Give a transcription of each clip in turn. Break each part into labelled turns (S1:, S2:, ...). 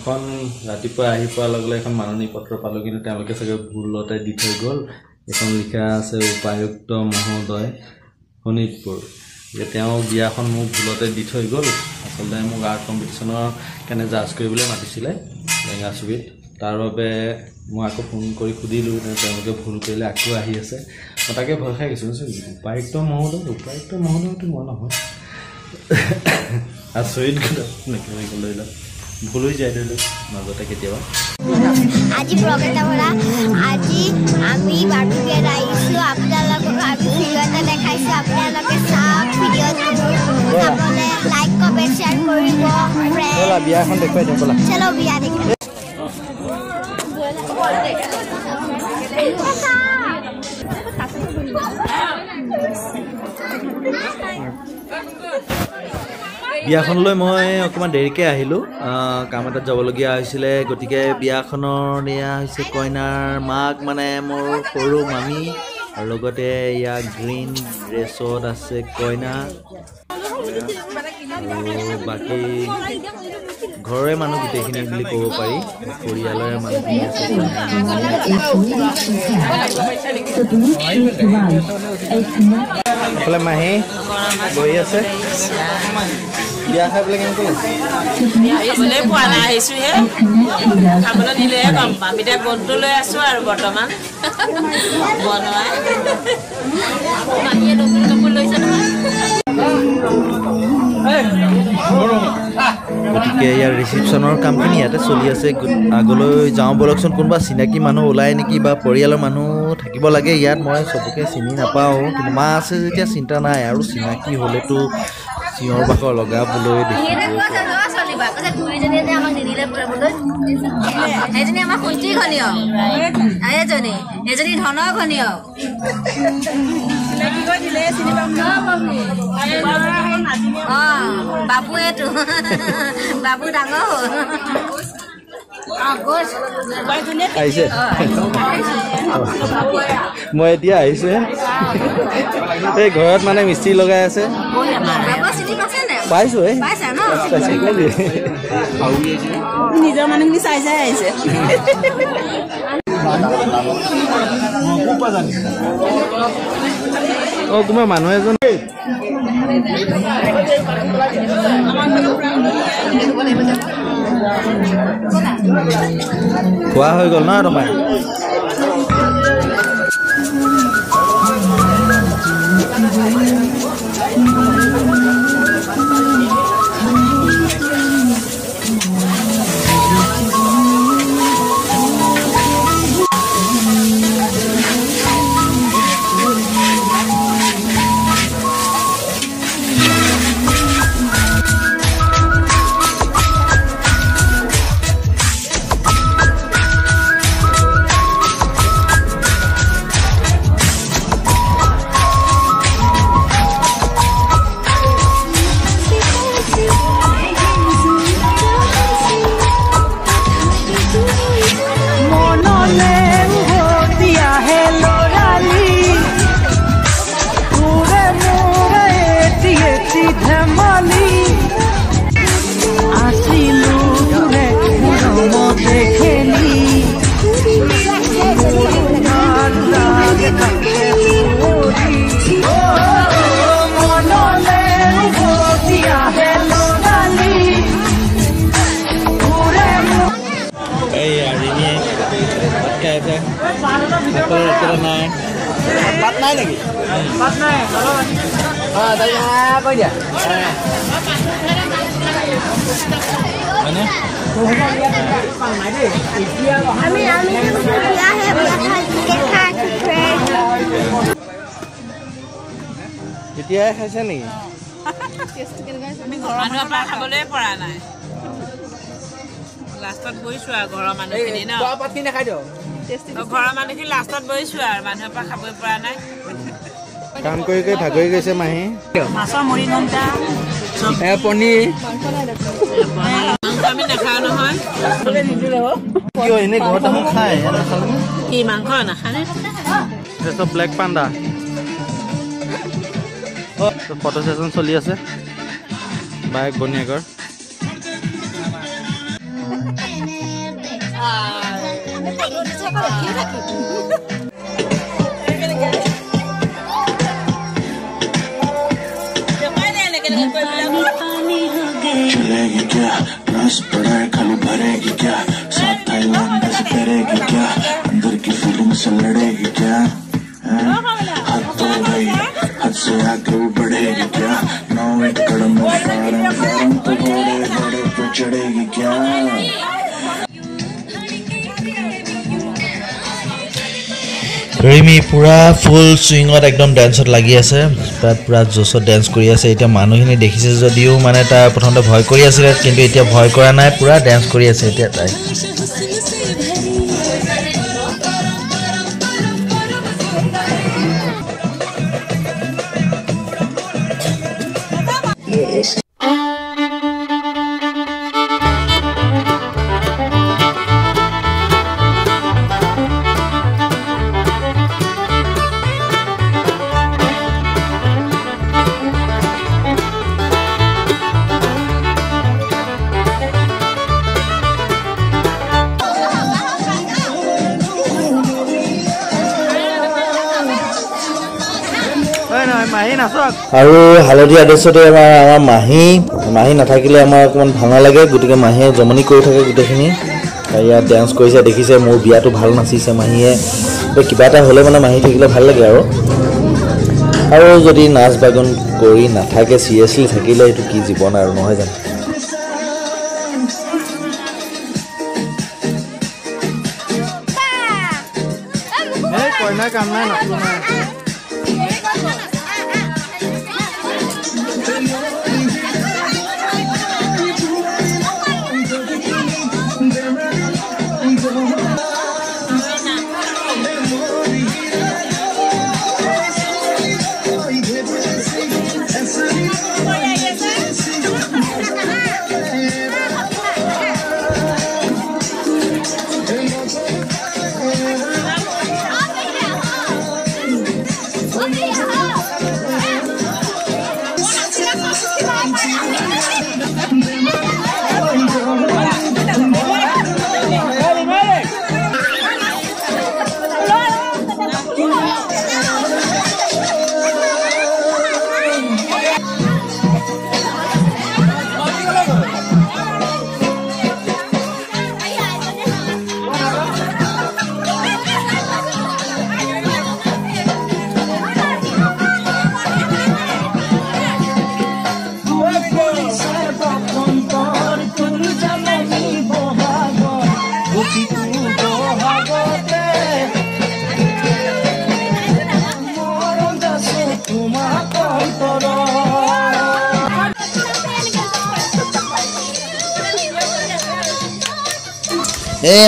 S1: এখন ৰাতিপুৱা আহি পোৱাৰ লগে লগে এখন মাননী পত্ৰ পালোঁ, কিন্তু তেওঁলোকে চাগে ভুলতে দি থৈ গ'ল। এখন লিখা আছে উপায়ুক্ত মহোদয় শোণিতপুৰ। তেওঁ বিয়াখন মোক ভুলতে দি থৈ গ'ল। আচলতে মোক আৰ্ট কম্পিটিশ্যনৰ কাৰণে জাজ কৰিবলৈ মাতিছিলে লেঙাচুবিত। তাৰ বাবে মই আকৌ ফোন কৰি সুধিলোঁ, তেওঁলোকে ভুল কৰিলে আকৌ আহি আছে। মই তাকে ভয় খাই গৈছোঁ, উপায়ুক্ত মহোদয়টো মই নহয়। আচৰিত কথা মেকানিকেল ধৰি লওক ভুল হৈ যায়, ধৰি লওক মাজতে কেতিয়াবা।
S2: আজি প্ৰগ্ৰেম পৰা আজি আমি বাৰ্বিকিউত আহিছোঁ। আপোনালোকক আমি ভিডিঅ' এটা দেখাইছোঁ, আপোনালোকে চাওক। ভিডিঅ'টো চাবলৈ লাইক কমেণ্ট শ্বেয়াৰ কৰিব।
S1: বিয়াখন দেখুৱাই দিওঁ ব'লা।
S2: চলো বিয়া দেখুৱাই।
S1: বিয়াখনলৈ মই অকণমান দেৰিকৈ আহিলোঁ, কাম এটাত যাবলগীয়া হৈছিলে। গতিকে বিয়াখনৰ এয়া হৈছে কইনাৰ মাক, মানে মোৰ সৰু মামী, আৰু লগতে ইয়াত গ্ৰীণ ড্ৰেছত আছে কইনা, আৰু বাকী ঘৰৰে মানুহ গোটেইখিনি বুলি ক'ব পাৰি, পৰিয়ালৰে মানুহখিনি আছে। এইফালে মাহী বহি আছে। বিয়া খাই পেলাই কেনেকৈ
S3: খাবলৈ পোৱা নাই, আহিছোঁহে। খাবলৈ দিলেহে গম পাম। এতিয়া গোটটো লৈ আছোঁ আৰু বৰ্তমান বনোৱাই। মাহীয়ে নতুন কাপোৰ লৈছে নহয়।
S1: গতিকে ইয়াৰ ৰিচিপশ্যনৰ কামখিনি ইয়াতে চলি আছে। আগলৈ যাওঁ বলকচোন, কোনোবা চিনাকি মানুহ ওলায় নেকি বা পৰিয়ালৰ মানুহ থাকিব লাগে ইয়াত। মই চবকে চিনি নাপাওঁ, কিন্তু মা আছে যেতিয়া চিন্তা নাই। আৰু চিনাকি হ'লেতো চিঞৰ বাখৰ লগাবলৈ দেখিব।
S3: এজনী আমাৰ কুন্তি ঘনীয়, এজনী ধনৰ ঘনীয়। বাবু এইটো বাবু ডাঙৰ হ'ল।
S1: আহিছে মই এতিয়া আহিছোঁ। এই ঘৰত মানে মিস্ত্ৰী লগাই আছে, পাইছোঁ।
S3: নিজৰ মানুহখিনি চাই চাই আহিছে।
S1: অঁ, তোমাৰ মানুহ এজন খোৱা হৈ গ'ল ন তোমাৰ?
S4: Bắt này này. Bắt này. Đây coi đi.
S1: Mana?
S2: আমি বিয়া হে দেখা
S1: এতিয়াই খাইছে নেকি?
S3: আমি ঘৰৰ মানুহৰ পৰা খাবলৈ পৰা নাই। লাষ্টত বহিছোঁ আৰু ঘৰৰ মানুহখিনি ন।
S4: পাতখিনি নাখাই দিয়ক।
S3: ঘৰৰ মানুহখিনি লাষ্টত বহিছোঁ আৰু মানুহৰ পৰা খাবই পৰা নাই।
S1: কাম কৰি কৰি ভাগৰি গৈছে মাহী।
S3: মাছৰ মুড়ি ঘণ্টা
S1: পনীৰ
S3: মাংস আমি নাখাওঁ নহয়।
S1: কিয় এনেই ঘৰত দেখোন খায়?
S3: কি মাংস নাখানে?
S1: চব ব্লেক পাণ্ডা। ফটো সেশন চলি আছে বাইক বনিয়াকৰ।
S5: चलेगी क्या रस पड़ा है खाली भरेगी क्या साथ थाईलैंड से करेगी क्या अंदर की फीलिंग से लड़ेगी क्या हद तो गई हद से आगे वो बढ़ेगी क्या 9 कदम फारम तो घोड़े घोड़े पे चढ़ेगी क्या
S6: ৰিমি পুৰা ফুল সুইঙত একদম ডেন্সত লাগি আছে পুৰা জোছত ডেন্স কৰি আছে এতিয়া মানুহখিনি দেখিছে যদিও মানে তাৰ প্ৰথমতে ভয় কৰি আছিল কিন্তু এতিয়া ভয় কৰা নাই পুৰা ডেন্স কৰি আছে এতিয়া তাই আৰু হালধীয়া ড্ৰেছতে আমাৰ মাহী নাথাকিলে আমাৰ অকণমান ভাঙা লাগে গতিকে মাহীয়ে জমনি কৰি থাকে গোটেইখিনি ইয়াত ডেন্স কৰিছে দেখিছে মোৰ বিয়াটো ভাল নাচিছে মাহীয়ে কিবা এটা হ'লে মানে মাহী থাকিলে ভাল লাগে আৰু যদি নাচ বাগন কৰি নাথাকে চিৰিয়াছলি থাকিলে এইটো কি জীৱন আৰু নহয় জানো কাম নাই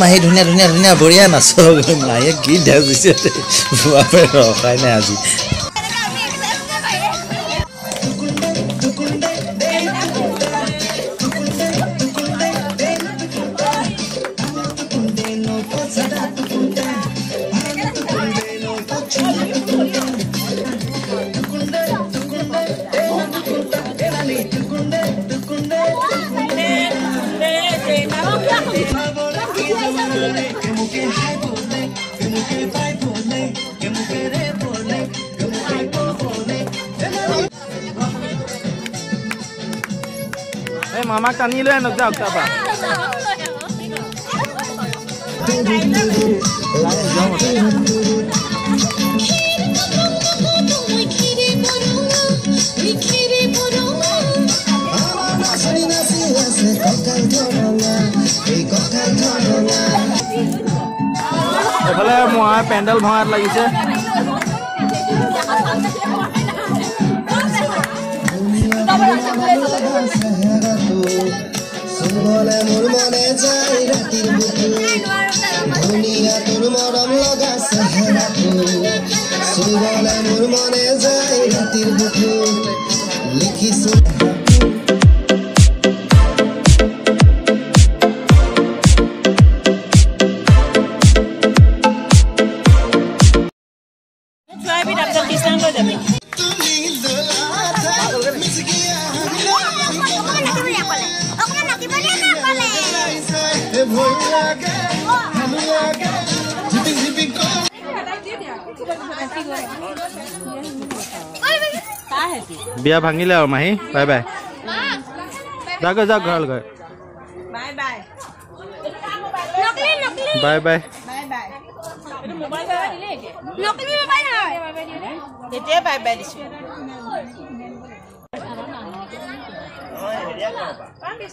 S6: মাহী ধুনীয়া ধুনীয়া ধুনীয়া বঢ়িয়া নাচ মাহীয়ে কি ডেন্স দিছে ৰখাই নাই আজি মামাক টানি লৈ আনক যাওক তাৰপৰা এফালে মই পেণ্ডেল ভঙাত লাগিছে
S7: सुबले मोर मने जाई रातिर बुकु दुनिया तोर मरम लगा सहरा तू सुबले मोर मने जाई रातिर बुकु लिखी सुन भोला के
S1: বিয়া ভাঙিলে আৰু মাহী বাই বাই যাওক যাওক ঘৰলৈ
S3: বাই বাই
S1: বাই বাই
S3: এতিয়া বাই বাই দিছো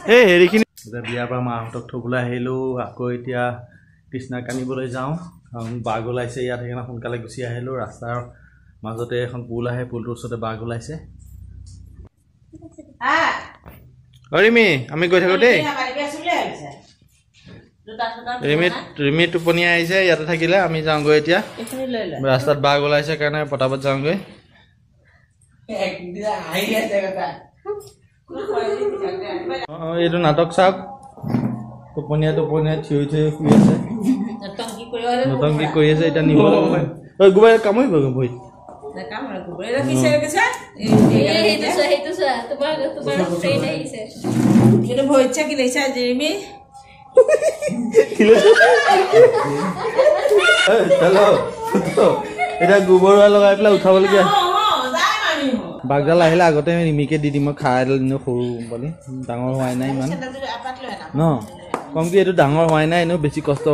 S1: এই হেৰিখিনি বিয়াৰ পৰা মাহঁতক থবলৈ আহিলোঁ আকৌ এতিয়া কৃষ্ণাক আনিবলৈ যাওঁ কাৰণ বাঘ ওলাইছে ইয়াত সেইকাৰণে সোনকালে গুচি আহিলোঁ ৰাস্তাৰ মাজতে এখন পুল আহে পুলটোৰ ওচৰতে বাঘ ওলাইছে ৰিমি আমি গৈ থাকোঁ দেই ৰিমি টোপনি আহিছে ইয়াতে থাকিলে আমি যাওঁগৈ এতিয়া ৰাস্তাত বাঘ ওলাইছে কাৰণে পটাপট যাওঁগৈ এইটো নাটক চাওক টোপনিয়াই থিয় থিয় শুই আছে নতংকি কৰি আছে এতিয়া নিব গোবাই কামুৰিব ভৰিত এতিয়া গোবৰ লগাই পেলাই উঠাবলগীয়া বাঘডাল আহিলে আগতে ৰিমিকে দি দিম মই খাই দিলোঁ সৰু পোৱালি ডাঙৰ হোৱাই নাই ইমান ন কম কি এইটো ডাঙৰ হোৱাই নাই এনেও বেছি কষ্ট